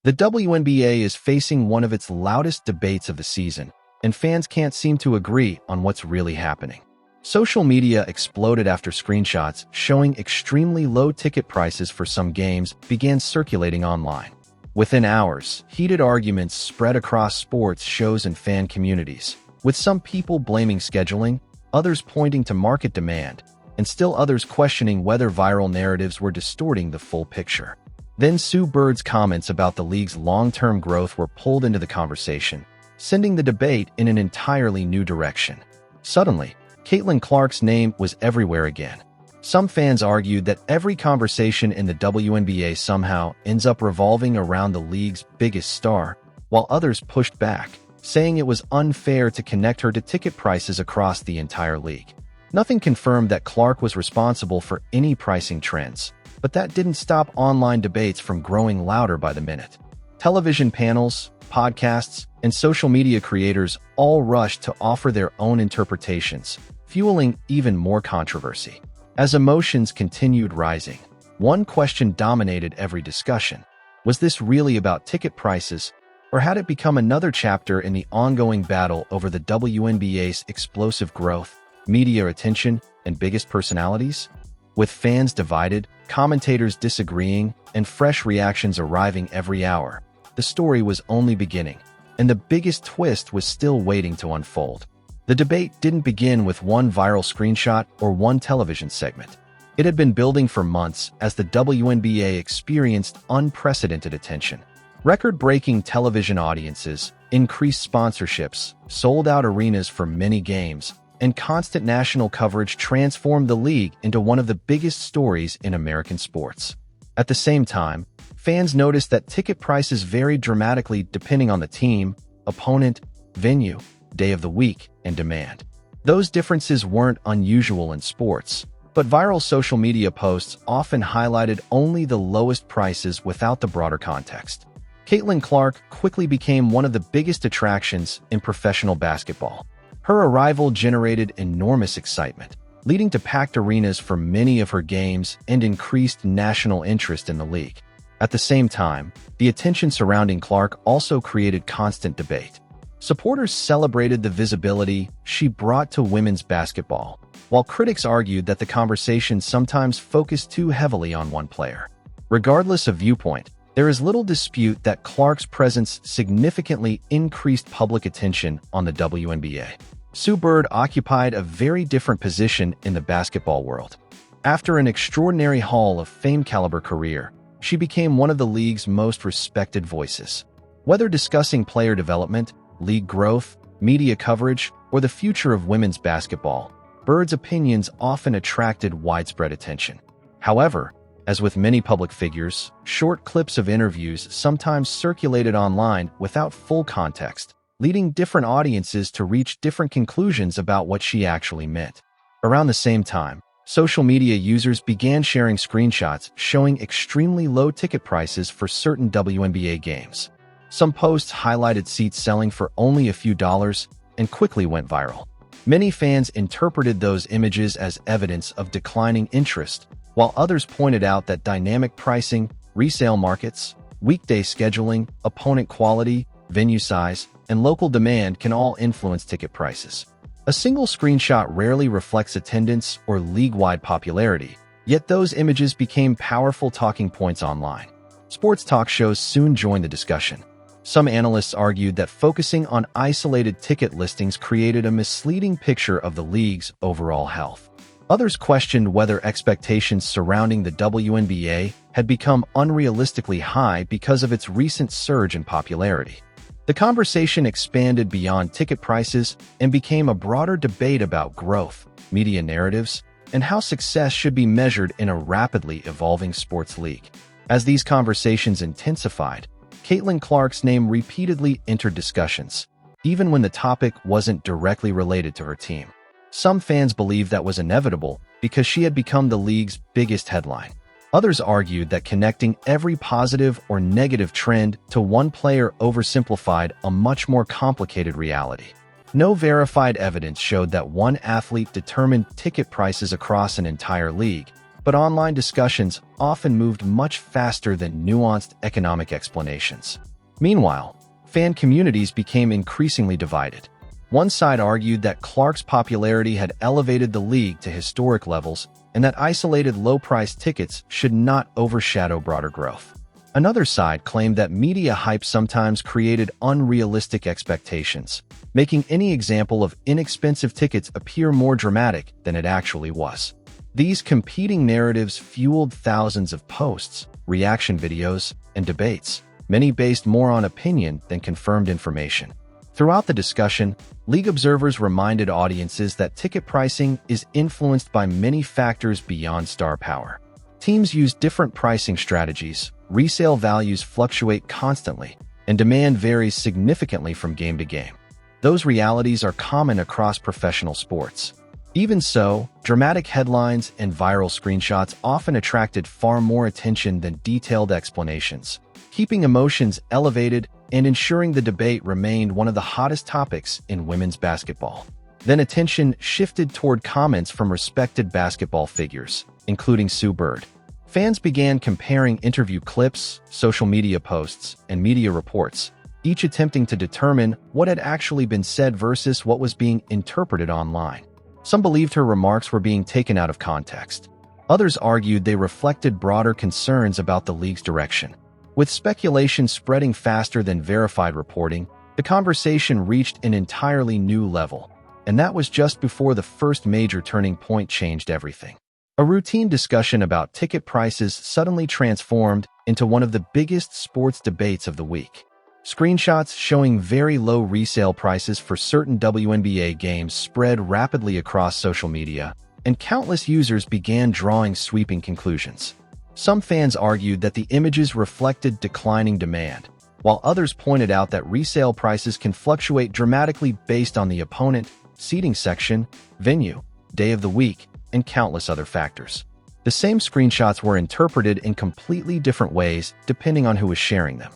The WNBA is facing one of its loudest debates of the season, and fans can't seem to agree on what's really happening. Social media exploded after screenshots showing extremely low ticket prices for some games began circulating online. Within hours, heated arguments spread across sports shows and fan communities, with some people blaming scheduling, others pointing to market demand, and still others questioning whether viral narratives were distorting the full picture. Then Sue Bird's comments about the league's long-term growth were pulled into the conversation, sending the debate in an entirely new direction. Suddenly, Caitlin Clark's name was everywhere again. Some fans argued that every conversation in the WNBA somehow ends up revolving around the league's biggest star, while others pushed back, saying it was unfair to connect her to ticket prices across the entire league. Nothing confirmed that Clark was responsible for any pricing trends, but that didn't stop online debates from growing louder by the minute. Television panels, podcasts, and social media creators all rushed to offer their own interpretations, fueling even more controversy. As emotions continued rising, one question dominated every discussion. Was this really about ticket prices, or had it become another chapter in the ongoing battle over the WNBA's explosive growth, media attention, and biggest personalities? With fans divided, commentators disagreeing, and fresh reactions arriving every hour, the story was only beginning, and the biggest twist was still waiting to unfold. The debate didn't begin with one viral screenshot or one television segment. It had been building for months as the WNBA experienced unprecedented attention. Record-breaking television audiences, increased sponsorships, sold-out arenas for many games, and constant national coverage transformed the league into one of the biggest stories in American sports. At the same time, fans noticed that ticket prices varied dramatically depending on the team, opponent, venue, day of the week, and demand. Those differences weren't unusual in sports, but viral social media posts often highlighted only the lowest prices without the broader context. Caitlin Clark quickly became one of the biggest attractions in professional basketball. Her arrival generated enormous excitement, leading to packed arenas for many of her games and increased national interest in the league. At the same time, the attention surrounding Clark also created constant debate. Supporters celebrated the visibility she brought to women's basketball, while critics argued that the conversation sometimes focused too heavily on one player. Regardless of viewpoint, there is little dispute that Clark's presence significantly increased public attention on the WNBA. Sue Bird occupied a very different position in the basketball world. After an extraordinary Hall of Fame-caliber career, she became one of the league's most respected voices. Whether discussing player development, league growth, media coverage, or the future of women's basketball, Bird's opinions often attracted widespread attention. However, as with many public figures, short clips of interviews sometimes circulated online without full context, leading different audiences to reach different conclusions about what she actually meant. Around the same time, social media users began sharing screenshots showing extremely low ticket prices for certain WNBA games. Some posts highlighted seats selling for only a few dollars and quickly went viral. Many fans interpreted those images as evidence of declining interest, while others pointed out that dynamic pricing, resale markets, weekday scheduling, opponent quality, venue size, and local demand can all influence ticket prices. A single screenshot rarely reflects attendance or league-wide popularity, yet those images became powerful talking points online. Sports talk shows soon joined the discussion. Some analysts argued that focusing on isolated ticket listings created a misleading picture of the league's overall health. Others questioned whether expectations surrounding the WNBA had become unrealistically high because of its recent surge in popularity. The conversation expanded beyond ticket prices and became a broader debate about growth, media narratives, and how success should be measured in a rapidly evolving sports league. As these conversations intensified, Caitlin Clark's name repeatedly entered discussions, even when the topic wasn't directly related to her team. Some fans believed that was inevitable because she had become the league's biggest headline. Others argued that connecting every positive or negative trend to one player oversimplified a much more complicated reality. No verified evidence showed that one athlete determined ticket prices across an entire league, but online discussions often moved much faster than nuanced economic explanations. Meanwhile, fan communities became increasingly divided. One side argued that Clark's popularity had elevated the league to historic levels and that isolated low-priced tickets should not overshadow broader growth. Another side claimed that media hype sometimes created unrealistic expectations, making any example of inexpensive tickets appear more dramatic than it actually was. These competing narratives fueled thousands of posts, reaction videos, and debates, many based more on opinion than confirmed information. Throughout the discussion, league observers reminded audiences that ticket pricing is influenced by many factors beyond star power. Teams use different pricing strategies, resale values fluctuate constantly, and demand varies significantly from game to game. Those realities are common across professional sports. Even so, dramatic headlines and viral screenshots often attracted far more attention than detailed explanations, keeping emotions elevated and ensuring the debate remained one of the hottest topics in women's basketball. Then attention shifted toward comments from respected basketball figures, including Sue Bird. Fans began comparing interview clips, social media posts, and media reports, each attempting to determine what had actually been said versus what was being interpreted online. Some believed her remarks were being taken out of context. Others argued they reflected broader concerns about the league's direction. With speculation spreading faster than verified reporting, the conversation reached an entirely new level, and that was just before the first major turning point changed everything. A routine discussion about ticket prices suddenly transformed into one of the biggest sports debates of the week. Screenshots showing very low resale prices for certain WNBA games spread rapidly across social media, and countless users began drawing sweeping conclusions. Some fans argued that the images reflected declining demand, while others pointed out that resale prices can fluctuate dramatically based on the opponent, seating section, venue, day of the week, and countless other factors. The same screenshots were interpreted in completely different ways depending on who was sharing them.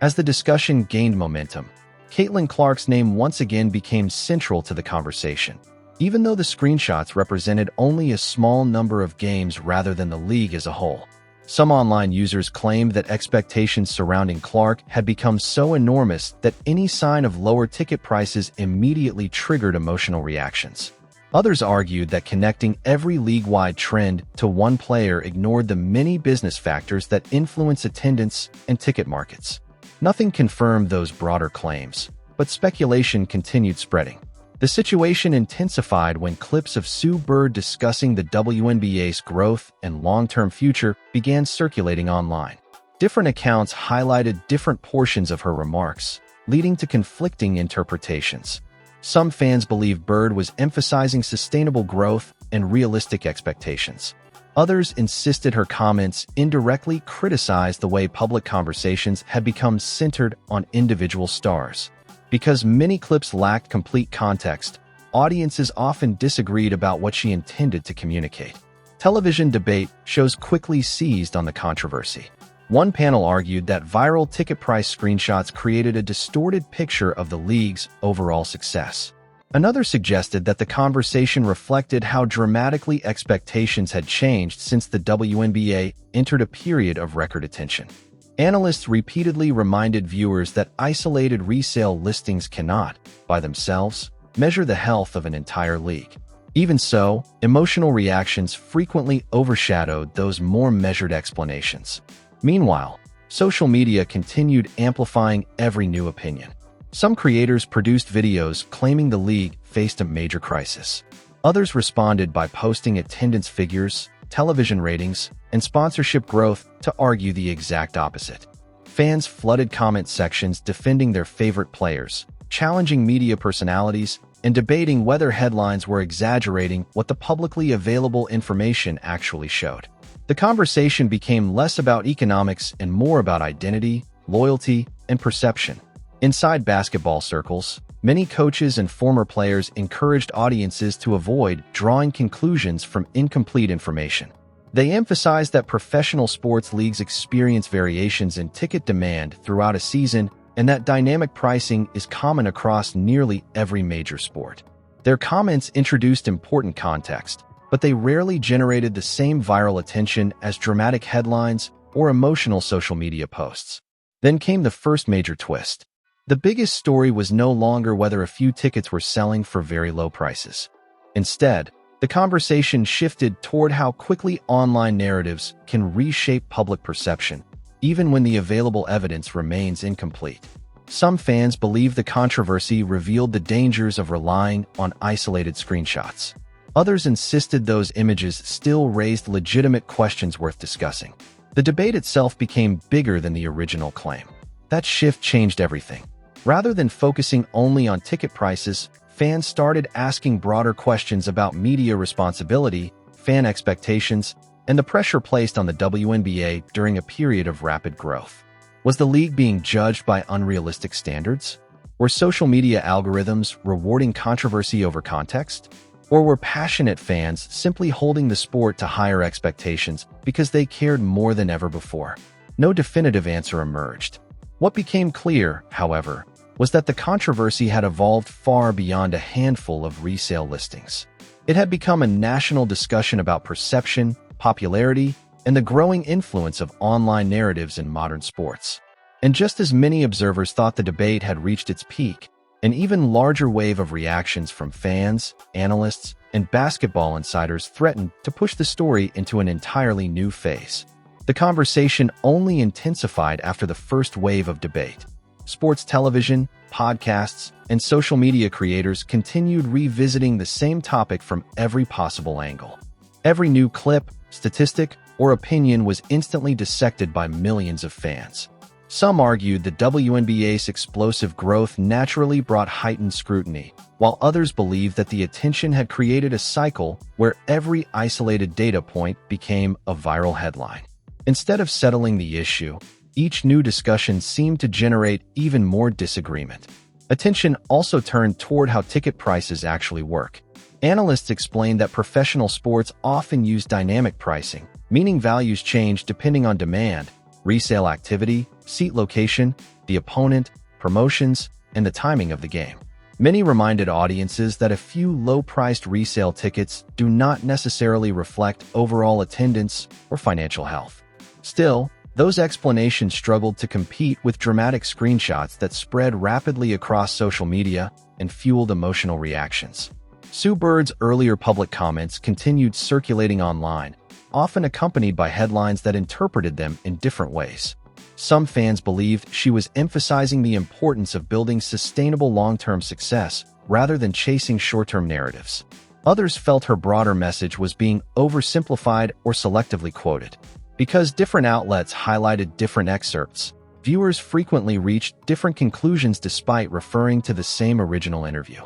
As the discussion gained momentum, Caitlin Clark's name once again became central to the conversation, even though the screenshots represented only a small number of games rather than the league as a whole. Some online users claimed that expectations surrounding Clark had become so enormous that any sign of lower ticket prices immediately triggered emotional reactions. Others argued that connecting every league-wide trend to one player ignored the many business factors that influence attendance and ticket markets. Nothing confirmed those broader claims, but speculation continued spreading. The situation intensified when clips of Sue Bird discussing the WNBA's growth and long-term future began circulating online. Different accounts highlighted different portions of her remarks, leading to conflicting interpretations. Some fans believed Bird was emphasizing sustainable growth and realistic expectations. Others insisted her comments indirectly criticized the way public conversations had become centered on individual stars. Because many clips lacked complete context, audiences often disagreed about what she intended to communicate. Television debate shows quickly seized on the controversy. One panel argued that viral ticket price screenshots created a distorted picture of the league's overall success. Another suggested that the conversation reflected how dramatically expectations had changed since the WNBA entered a period of record attention. Analysts repeatedly reminded viewers that isolated resale listings cannot, by themselves, measure the health of an entire league. Even so, emotional reactions frequently overshadowed those more measured explanations. Meanwhile, social media continued amplifying every new opinion. Some creators produced videos claiming the league faced a major crisis. Others responded by posting attendance figures, television ratings, and sponsorship growth to argue the exact opposite. Fans flooded comment sections defending their favorite players, challenging media personalities, and debating whether headlines were exaggerating what the publicly available information actually showed. The conversation became less about economics and more about identity, loyalty, and perception. Inside basketball circles, many coaches and former players encouraged audiences to avoid drawing conclusions from incomplete information. They emphasized that professional sports leagues experience variations in ticket demand throughout a season and that dynamic pricing is common across nearly every major sport. Their comments introduced important context, but they rarely generated the same viral attention as dramatic headlines or emotional social media posts. Then came the first major twist. The biggest story was no longer whether a few tickets were selling for very low prices. Instead, the conversation shifted toward how quickly online narratives can reshape public perception, even when the available evidence remains incomplete. Some fans believe the controversy revealed the dangers of relying on isolated screenshots. Others insisted those images still raised legitimate questions worth discussing. The debate itself became bigger than the original claim. That shift changed everything. Rather than focusing only on ticket prices, fans started asking broader questions about media responsibility, fan expectations, and the pressure placed on the WNBA during a period of rapid growth. Was the league being judged by unrealistic standards? Were social media algorithms rewarding controversy over context? Or were passionate fans simply holding the sport to higher expectations because they cared more than ever before? No definitive answer emerged. What became clear, however, was that the controversy had evolved far beyond a handful of resale listings. It had become a national discussion about perception, popularity, and the growing influence of online narratives in modern sports. And just as many observers thought the debate had reached its peak, an even larger wave of reactions from fans, analysts, and basketball insiders threatened to push the story into an entirely new phase. The conversation only intensified after the first wave of debate. Sports television, podcasts, and social media creators continued revisiting the same topic from every possible angle. Every new clip, statistic, or opinion was instantly dissected by millions of fans. Some argued that WNBA's explosive growth naturally brought heightened scrutiny, while others believed that the attention had created a cycle where every isolated data point became a viral headline. Instead of settling the issue, each new discussion seemed to generate even more disagreement. Attention also turned toward how ticket prices actually work. Analysts explained that professional sports often use dynamic pricing, meaning values change depending on demand, resale activity, seat location, the opponent, promotions, and the timing of the game. Many reminded audiences that a few low-priced resale tickets do not necessarily reflect overall attendance or financial health. Still, those explanations struggled to compete with dramatic screenshots that spread rapidly across social media and fueled emotional reactions. Sue Bird's earlier public comments continued circulating online, often accompanied by headlines that interpreted them in different ways. Some fans believed she was emphasizing the importance of building sustainable long-term success rather than chasing short-term narratives. Others felt her broader message was being oversimplified or selectively quoted. Because different outlets highlighted different excerpts, viewers frequently reached different conclusions despite referring to the same original interview.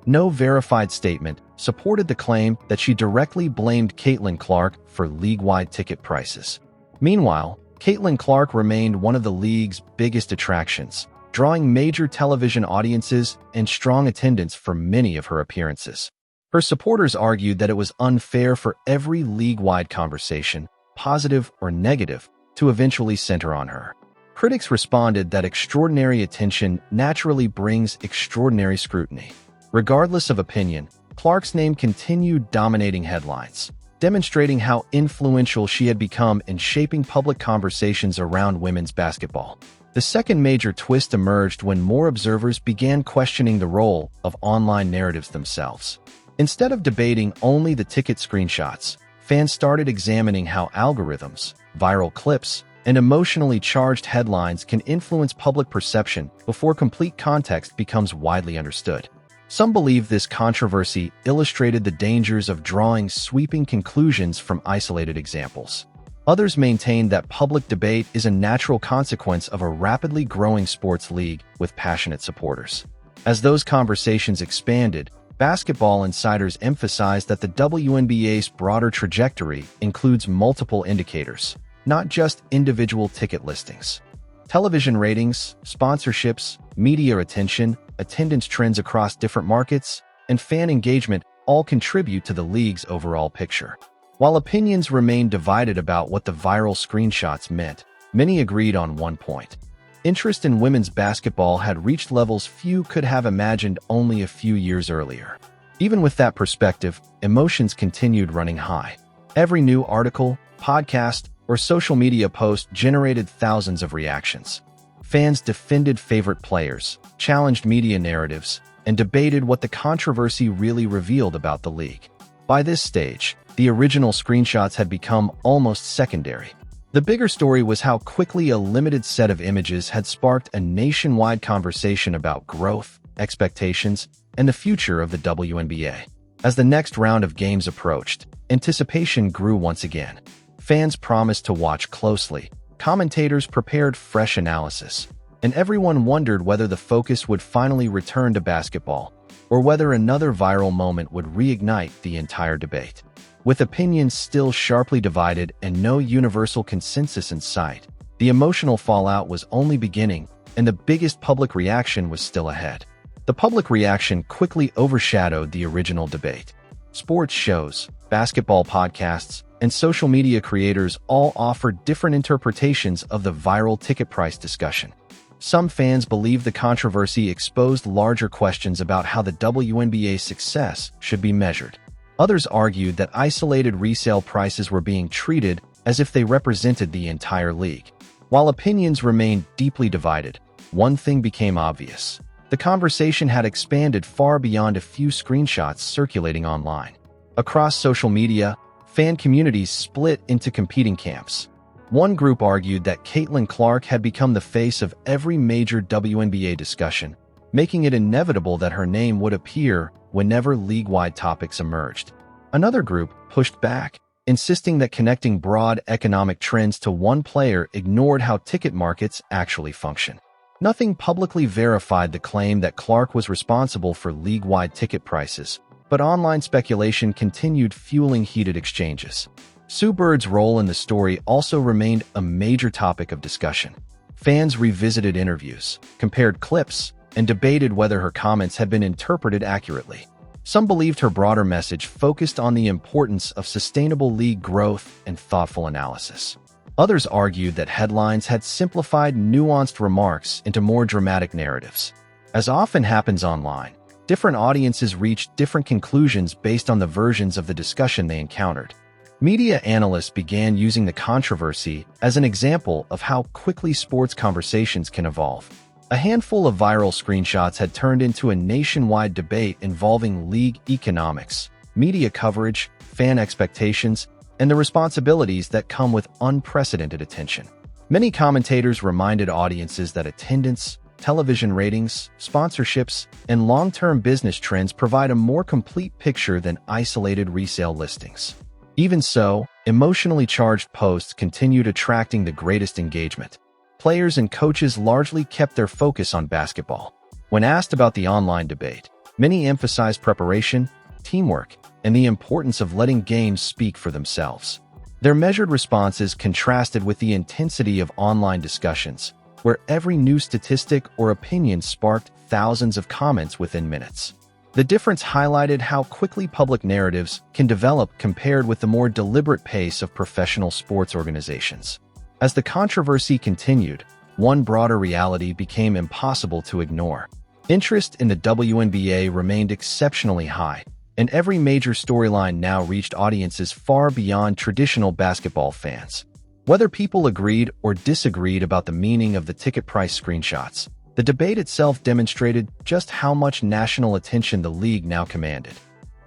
No verified statement supported the claim that she directly blamed Caitlin Clark for league-wide ticket prices. Meanwhile, Caitlin Clark remained one of the league's biggest attractions, drawing major television audiences and strong attendance for many of her appearances. Her supporters argued that it was unfair for every league-wide conversation, positive or negative, to eventually center on her. Critics responded that extraordinary attention naturally brings extraordinary scrutiny. Regardless of opinion, Clark's name continued dominating headlines, demonstrating how influential she had become in shaping public conversations around women's basketball. The second major twist emerged when more observers began questioning the role of online narratives themselves. Instead of debating only the ticket screenshots, fans started examining how algorithms, viral clips, and emotionally charged headlines can influence public perception before complete context becomes widely understood. Some believe this controversy illustrated the dangers of drawing sweeping conclusions from isolated examples. Others maintain that public debate is a natural consequence of a rapidly growing sports league with passionate supporters. As those conversations expanded, basketball insiders emphasized that the WNBA's broader trajectory includes multiple indicators, not just individual ticket listings. Television ratings, sponsorships, media attention, attendance trends across different markets, and fan engagement all contribute to the league's overall picture. While opinions remained divided about what the viral screenshots meant, many agreed on one point. Interest in women's basketball had reached levels few could have imagined only a few years earlier. Even with that perspective, emotions continued running high. Every new article, podcast, or social media post generated thousands of reactions. Fans defended favorite players, challenged media narratives, and debated what the controversy really revealed about the league. By this stage, the original screenshots had become almost secondary. The bigger story was how quickly a limited set of images had sparked a nationwide conversation about growth, expectations, and the future of the WNBA. As the next round of games approached, anticipation grew once again. Fans promised to watch closely, commentators prepared fresh analysis, and everyone wondered whether the focus would finally return to basketball, or whether another viral moment would reignite the entire debate. With opinions still sharply divided and no universal consensus in sight, the emotional fallout was only beginning, and the biggest public reaction was still ahead. The public reaction quickly overshadowed the original debate. Sports shows, basketball podcasts, and social media creators all offered different interpretations of the viral ticket price discussion. Some fans believed the controversy exposed larger questions about how the WNBA's success should be measured. Others argued that isolated resale prices were being treated as if they represented the entire league. While opinions remained deeply divided, one thing became obvious. The conversation had expanded far beyond a few screenshots circulating online. Across social media, fan communities split into competing camps. One group argued that Caitlin Clark had become the face of every major WNBA discussion, making it inevitable that her name would appear whenever league-wide topics emerged. Another group pushed back, insisting that connecting broad economic trends to one player ignored how ticket markets actually function. Nothing publicly verified the claim that Clark was responsible for league-wide ticket prices, but online speculation continued fueling heated exchanges. Sue Bird's role in the story also remained a major topic of discussion. Fans revisited interviews, compared clips, and debated whether her comments had been interpreted accurately. Some believed her broader message focused on the importance of sustainable league growth and thoughtful analysis. Others argued that headlines had simplified nuanced remarks into more dramatic narratives. As often happens online, different audiences reached different conclusions based on the versions of the discussion they encountered. Media analysts began using the controversy as an example of how quickly sports conversations can evolve. A handful of viral screenshots had turned into a nationwide debate involving league economics, media coverage, fan expectations, and the responsibilities that come with unprecedented attention. Many commentators reminded audiences that attendance, television ratings, sponsorships, and long-term business trends provide a more complete picture than isolated resale listings. Even so, emotionally charged posts continued attracting the greatest engagement. Players and coaches largely kept their focus on basketball. When asked about the online debate, many emphasized preparation, teamwork, and the importance of letting games speak for themselves. Their measured responses contrasted with the intensity of online discussions, where every new statistic or opinion sparked thousands of comments within minutes. The difference highlighted how quickly public narratives can develop compared with the more deliberate pace of professional sports organizations. As the controversy continued, one broader reality became impossible to ignore. Interest in the WNBA remained exceptionally high, and every major storyline now reached audiences far beyond traditional basketball fans. Whether people agreed or disagreed about the meaning of the ticket price screenshots, the debate itself demonstrated just how much national attention the league now commanded.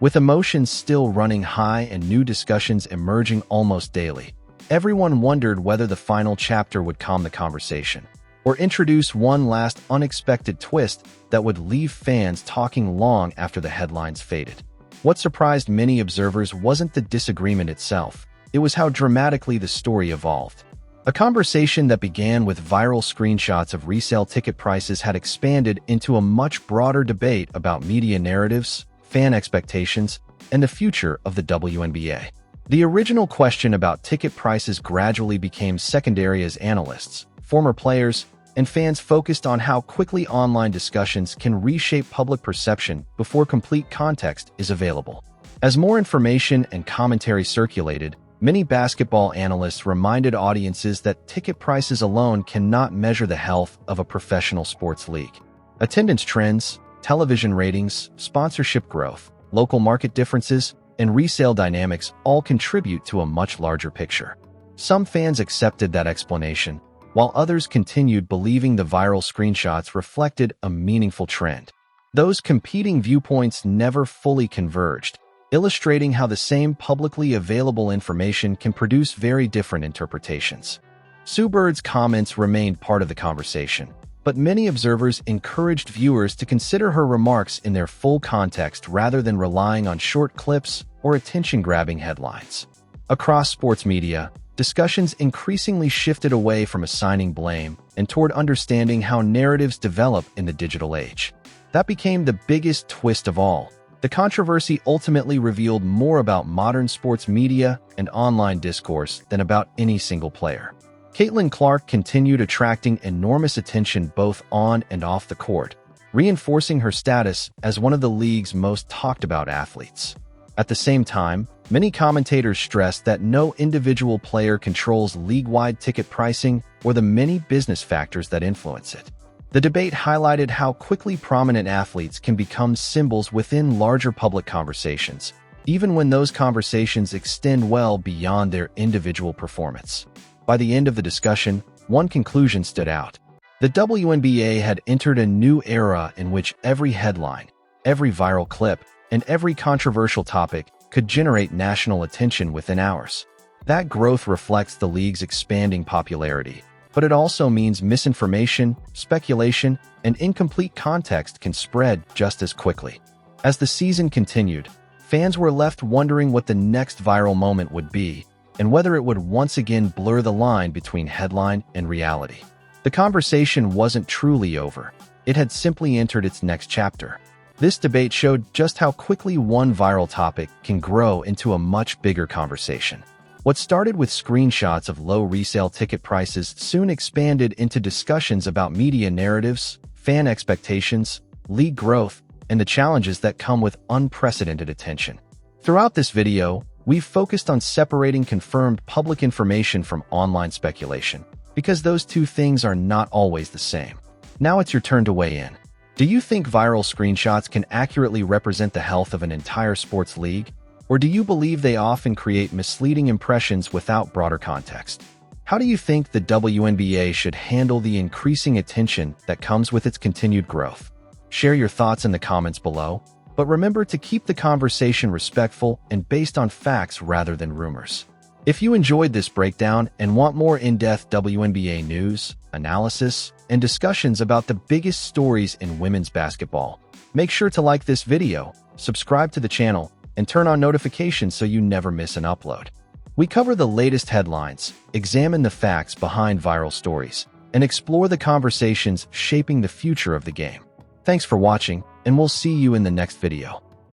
With emotions still running high and new discussions emerging almost daily, everyone wondered whether the final chapter would calm the conversation, or introduce one last unexpected twist that would leave fans talking long after the headlines faded. What surprised many observers wasn't the disagreement itself, it was how dramatically the story evolved. A conversation that began with viral screenshots of resale ticket prices had expanded into a much broader debate about media narratives, fan expectations, and the future of the WNBA. The original question about ticket prices gradually became secondary as analysts, former players, and fans focused on how quickly online discussions can reshape public perception before complete context is available. As more information and commentary circulated, many basketball analysts reminded audiences that ticket prices alone cannot measure the health of a professional sports league. Attendance trends, television ratings, sponsorship growth, local market differences, and resale dynamics all contribute to a much larger picture. Some fans accepted that explanation, while others continued believing the viral screenshots reflected a meaningful trend. Those competing viewpoints never fully converged, illustrating how the same publicly available information can produce very different interpretations. Sue Bird's comments remained part of the conversation, but many observers encouraged viewers to consider her remarks in their full context rather than relying on short clips or attention-grabbing headlines. Across sports media, discussions increasingly shifted away from assigning blame and toward understanding how narratives develop in the digital age. That became the biggest twist of all. The controversy ultimately revealed more about modern sports media and online discourse than about any single player. Caitlin Clark continued attracting enormous attention both on and off the court, reinforcing her status as one of the league's most talked-about athletes. At the same time, many commentators stressed that no individual player controls league-wide ticket pricing or the many business factors that influence it. The debate highlighted how quickly prominent athletes can become symbols within larger public conversations, even when those conversations extend well beyond their individual performance. By the end of the discussion, one conclusion stood out. The WNBA had entered a new era in which every headline, every viral clip, and every controversial topic could generate national attention within hours. That growth reflects the league's expanding popularity, but it also means misinformation, speculation, and incomplete context can spread just as quickly. As the season continued, fans were left wondering what the next viral moment would be, and whether it would once again blur the line between headline and reality. The conversation wasn't truly over. It had simply entered its next chapter. This debate showed just how quickly one viral topic can grow into a much bigger conversation. What started with screenshots of low resale ticket prices soon expanded into discussions about media narratives, fan expectations, league growth, and the challenges that come with unprecedented attention. Throughout this video, we've focused on separating confirmed public information from online speculation, because those two things are not always the same. Now it's your turn to weigh in. Do you think viral screenshots can accurately represent the health of an entire sports league? Or do you believe they often create misleading impressions without broader context? How do you think the WNBA should handle the increasing attention that comes with its continued growth? Share your thoughts in the comments below. But remember to keep the conversation respectful and based on facts rather than rumors. If you enjoyed this breakdown and want more in-depth WNBA news, analysis, and discussions about the biggest stories in women's basketball, make sure to like this video, subscribe to the channel, and turn on notifications so you never miss an upload. We cover the latest headlines, examine the facts behind viral stories, and explore the conversations shaping the future of the game. Thanks for watching, and we'll see you in the next video.